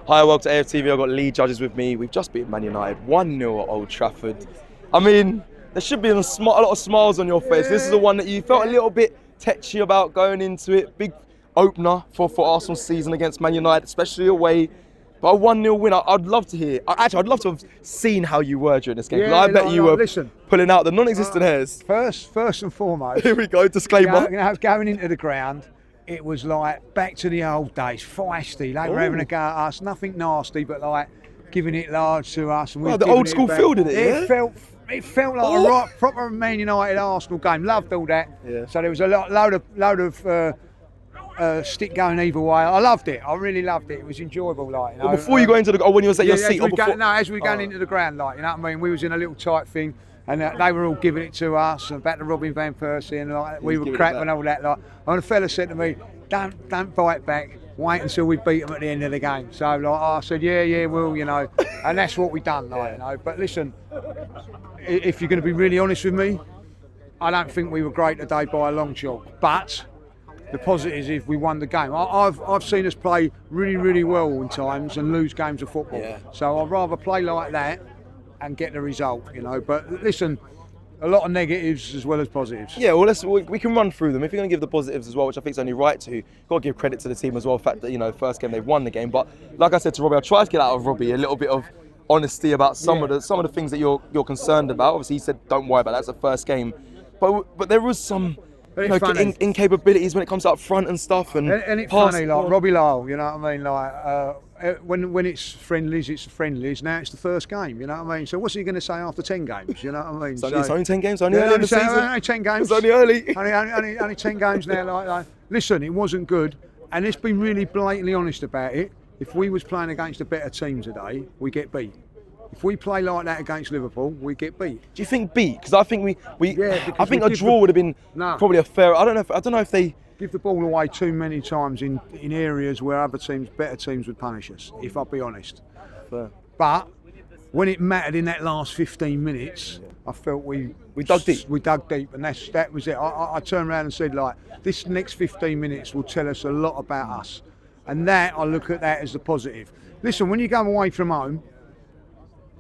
Hi, welcome to AFTV. I've got Lee Judges with me. We've just beaten Man United 1-0 at Old Trafford. I mean, there should be a lot of smiles on your face. This is the one that you felt a little bit tetchy about going into it. Big opener for Arsenal's season against Man United, especially away. But a 1-0 win, I'd love to hear. Actually, I'd love to have seen how you were during this game. Yeah, I bet you were pulling out the non-existent hairs. First and foremost. Here we go, disclaimer. Going into the ground, it was like back to the old days, feisty. They were having a go at us, nothing nasty, but like giving it large to us. And the old school feel, did it? It felt like a right, proper Man United Arsenal game. Loved all that. Yeah. So there was a load of stick going either way. I loved it. I really loved it. It was enjoyable, like. You know, before you go into the, when you was at your seat, as we were going into the ground, like, you know what I mean. We was in a little tight thing, and they were all giving it to us, and back to Robin van Persie, and like, we were cracking and all that. Like, and a fella said to me, "Don't bite back. Wait until we beat them at the end of the game." So like, I said, "Yeah, we'll, you know," and that's what we done, like, you know. But listen, if you're going to be really honest with me, I don't think we were great today by a long shot, but the positive is we won the game. I've seen us play really, really well in times and lose games of football. Yeah. So I'd rather play like that and get the result, you know. But listen, a lot of negatives as well as positives. Yeah, well, we can run through them. If you're going to give the positives as well, which I think is only right to, you've got to give credit to the team as well. The fact that, you know, first game they've won the game. But like I said to Robbie, I tried to get out of Robbie a little bit of honesty about some of the things that you're concerned about. Obviously, he said don't worry about that. It's the first game, but there was some. You know, incapabilities when it comes up front and stuff, and it's funny, like Robbie Lyle, you know what I mean? Like when it's friendlies, it's friendlies. Now it's the first game, you know what I mean? So what's he going to say after 10 games? You know what I mean? It's only 10 games, only early in the season. Only 10 games. It's only early. only 10 games now. Like, listen, it wasn't good, and let's be really blatantly honest about it. If we was playing against a better team today, we get beat. If we play like that against Liverpool, we get beat. Do you think beat? Because I think I think a draw would have been probably a fair. I don't know if they give the ball away too many times in areas where better teams would punish us. If I'll be honest. Fair. But when it mattered in that last 15 minutes, I felt we dug deep. We dug deep, and that was it. I turned around and said, like, this next 15 minutes will tell us a lot about us, and that I look at that as the positive. Listen, when you go away from home,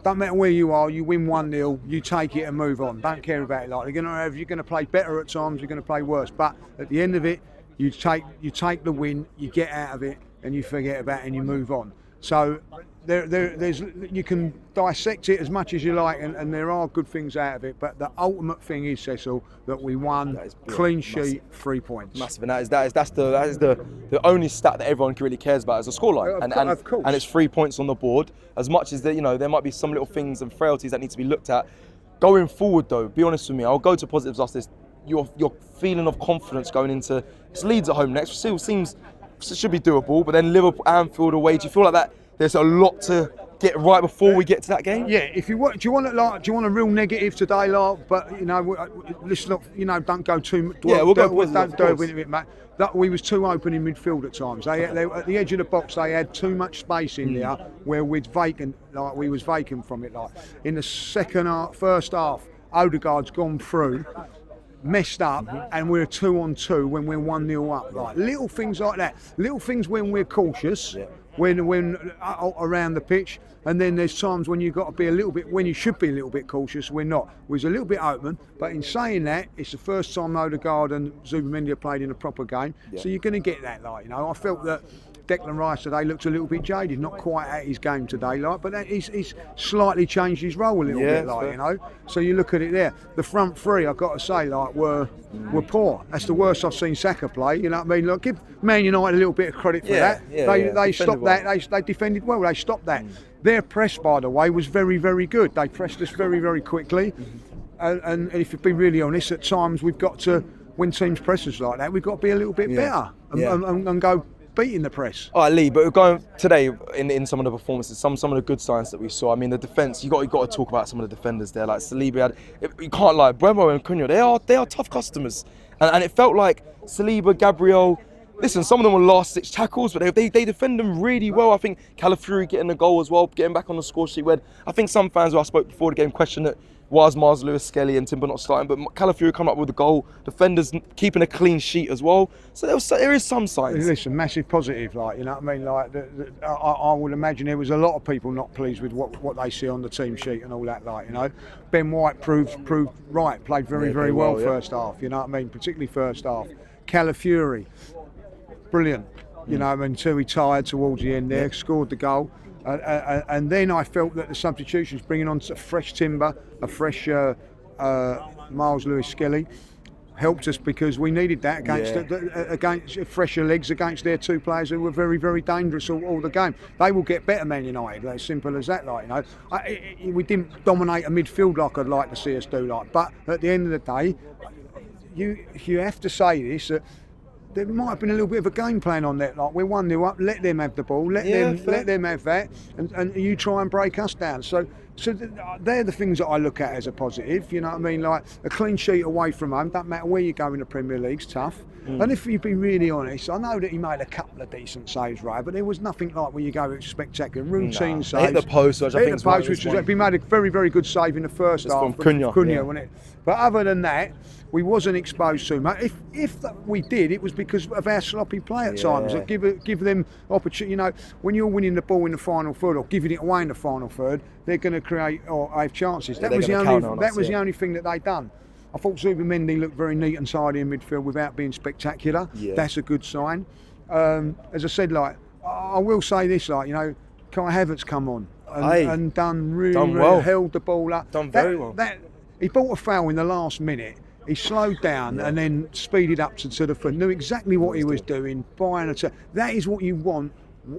don't matter where you are, you win 1-0, you take it and move on. Don't care about it. Like, you're going to play better at times, you're going to play worse. But at the end of it, you take the win, you get out of it, and you forget about it and you move on. So there's you can dissect it as much as you like, and there are good things out of it. But the ultimate thing is, Cecil, that we won, clean sheet, 3 points. Massive, and that's the only stat that everyone really cares about is the scoreline, of course. And it's 3 points on the board. As much as there might be some little things and frailties that need to be looked at. Going forward, though, be honest with me, I'll go to positives after this. Your feeling of confidence going into Leeds at home next still seems should be doable, but then Liverpool, Anfield away. Do you feel like that? There's a lot to get right before we get to that game. Yeah, if you want, do you want a real negative today, like? But let's not, don't go too much. Yeah, we'll go. Don't do it, mate. That we was too open in midfield at times. They at the edge of the box. They had too much space in there where we was vacant from it. Like in the first half, Odegaard's gone through, messed up, and we're 2-on-2 when we're 1-0 up. Like little things like that. Little things when we're cautious. Yeah. When around the pitch, and then there's times when you've got to be when you should be a little bit cautious. We're not. We was a little bit open, but in saying that, it's the first time Odegaard and Zubimendi have played in a proper game, so you're going to get that. Like, I felt that Declan Rice today looked a little bit jaded, not quite at his game today, like, but he's slightly changed his role a little bit, like, So you look at it there. The front three, I've got to say, like, were poor. That's the worst I've seen Saka play. You know what I mean? Look, give Man United a little bit of credit for that. They stopped that. They defended well. They stopped that. Their press, by the way, was very, very good. They pressed us very, very quickly. And if you've been really honest, at times we've got to, when teams press us like that, we've got to be a little bit better and go beating the press. All right, Lee, but going today in some of the performances, some of the good signs that we saw. I mean, the defence, you got to talk about some of the defenders there. Like Saliba, you can't lie, Bremo and Cunha, they are tough customers, and it felt like Saliba, Gabriel. Listen, some of them were last-ditch tackles, but they defend them really well. I think Calafiori getting a goal as well, getting back on the score sheet. Where I think some fans who I spoke before the game questioned that was Miles Lewis-Skelly and Timber not starting, but Calafiori coming up with a goal, defenders keeping a clean sheet as well. So there is some signs. Listen, massive positive, like, you know what I mean? Like, I would imagine there was a lot of people not pleased with what they see on the team sheet and all that, like, you know. Ben White proved right, played very well first half, you know what I mean? Particularly first half. Calafiori, brilliant, you know, until he tired towards the end there, scored the goal. And then I felt that the substitutions, bringing on a fresh Timber, a fresh Miles Lewis-Skelly, helped us because we needed that against fresher legs against their two players who were very dangerous all the game. They will get better, Man United. As simple as that, like, you know. We didn't dominate a midfield like I'd like to see us do, like. But at the end of the day, you have to say this. There might have been a little bit of a game plan on that. Like, we're 1-0 up, let them have the ball, let them have that, and you try and break us down. So they're the things that I look at as a positive. You know what I mean? Like, a clean sheet away from home, don't matter where you go in the Premier League's tough. And if you be really honest, I know that he made a couple of decent saves, right? But there was nothing like where you go with spectacular routine saves. Hit the post, which I think he made a very good save in the first half. From Cunha, wasn't it? But other than that, we wasn't exposed too much. If we did, it was because of our sloppy play at times. Give them opportunity. You know, when you're winning the ball in the final third or giving it away in the final third, they're going to create or have chances. That was the only thing that they done. I thought Zubimendi looked very neat and tidy in midfield without being spectacular. Yeah. That's a good sign. As I said, like, I will say this, like, you know, Kai Havertz come on and done really well. Held the ball up. Done very well. He bought a foul in the last minute. He slowed down and then speeded up to the front. Knew exactly what he was doing. Buying a that is what you want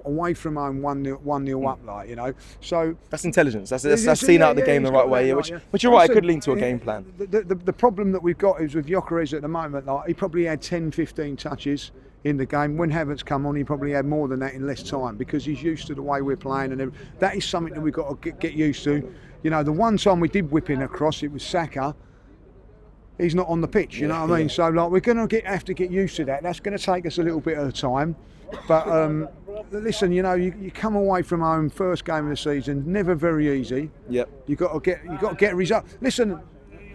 away from home 1-0 up, like, you know. So that's intelligence. That's seen out the game the right way. Which you're right. It could lead to a game plan. The problem that we've got is with Gyökeres at the moment. Like, he probably had 10-15 touches in the game. When Havertz come on, he probably had more than that in less time because he's used to the way we're playing, and that is something that we've got to get used to. You know, the one time we did whip in across, it was Saka. He's not on the pitch, you know what I mean? So, like, we're going to have to get used to that. That's going to take us a little bit of time. But listen, you know, you come away from home, first game of the season, never very easy. Yep. You got to get a result. Listen,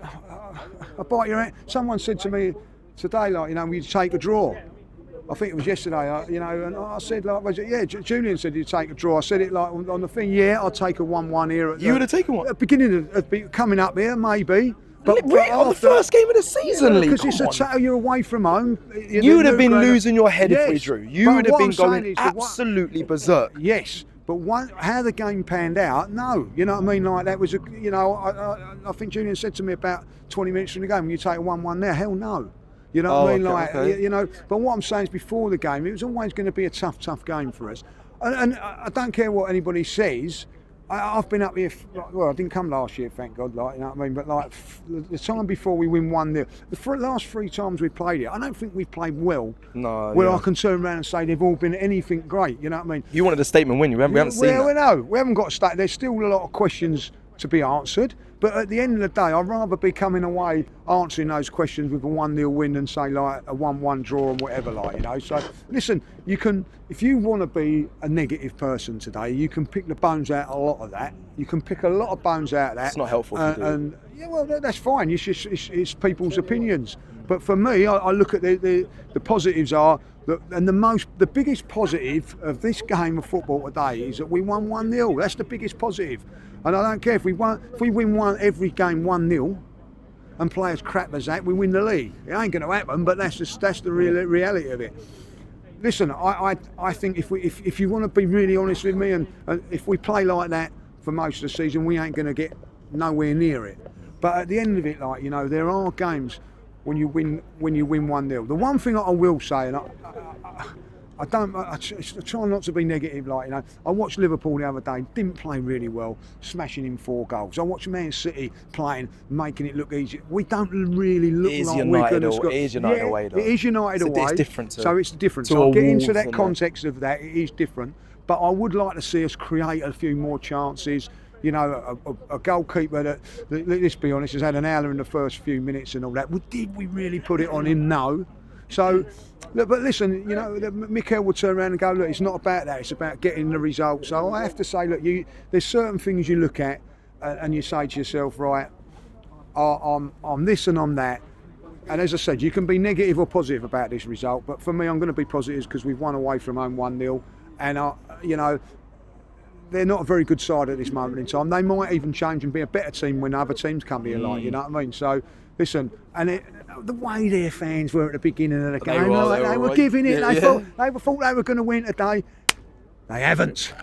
I bite your hand. Someone said to me today, like, you know, we take a draw. I think it was yesterday, you know, and I said, like, Julian said you'd take a draw. I said it like on the thing, I'll take a 1-1 here. You would have taken one? At the beginning of coming up here, maybe. But on the first game of the season, Lee, because it's you're away from home. You would have been losing your head if we drew. You would have been going absolutely berserk. Yes, but how the game panned out, no. You know what I mean? Like, that was I think Julian said to me about 20 minutes from the game, will you take a 1-1 now? Hell no. You know what I mean? Okay. You know. But what I'm saying is, before the game, it was always going to be a tough game for us. And I don't care what anybody says. I've been up here. Well, I didn't come last year, thank God. Like, you know what I mean. But like the time before we win 1-0, the last 3 times we played it, I don't think we've played well. No. Where I can turn around and say they've all been anything great. You know what I mean? You wanted a statement win. We haven't seen that. No, we haven't got a statement. There's still a lot of questions to be answered. But at the end of the day, I'd rather be coming away answering those questions with a 1-0 win than say like a 1-1 draw and whatever, like, you know. So listen, you can, if you want to be a negative person today, you can pick the bones out of a lot of that. You can pick a lot of bones out of that. It's not helpful to do. And yeah, well, that's fine. It's people's opinions. But for me, I look at the positives are that, and the biggest positive of this game of football today is that we won 1-0. That's the biggest positive. And I don't care if we win every game 1-0 and play as crap as that, we win the league. It ain't going to happen, but that's the reality of it. Listen, I think if you want to be really honest with me, and if we play like that for most of the season, we ain't going to get nowhere near it. But at the end of it, like, you know, there are games when you win 1-0. The one thing I will say, and I try not to be negative, like, you know. I watched Liverpool the other day, didn't play really well, smashing in 4 goals. I watched Man City playing, making it look easy. We don't really look like we're going to score. It is United away, though. It is United away. It's different. So it's different. So I'll get into that context of that. It is different. But I would like to see us create a few more chances. You know, a goalkeeper that, let's be honest, has had an howler in the first few minutes and all that. Well, did we really put it on him? No. So, look, but listen, you know, Mikel will turn around and go, look, it's not about that, it's about getting the results. So I have to say, look, there's certain things you look at and you say to yourself, right, I'm this and I'm that. And as I said, you can be negative or positive about this result, but for me, I'm going to be positive because we've won away from home 1-0, and you know, they're not a very good side at this moment in time. They might even change and be a better team when other teams come here, like, you know what I mean? So listen, and the way their fans were at the beginning of the game, they were giving it. They thought they were going to win today. They haven't.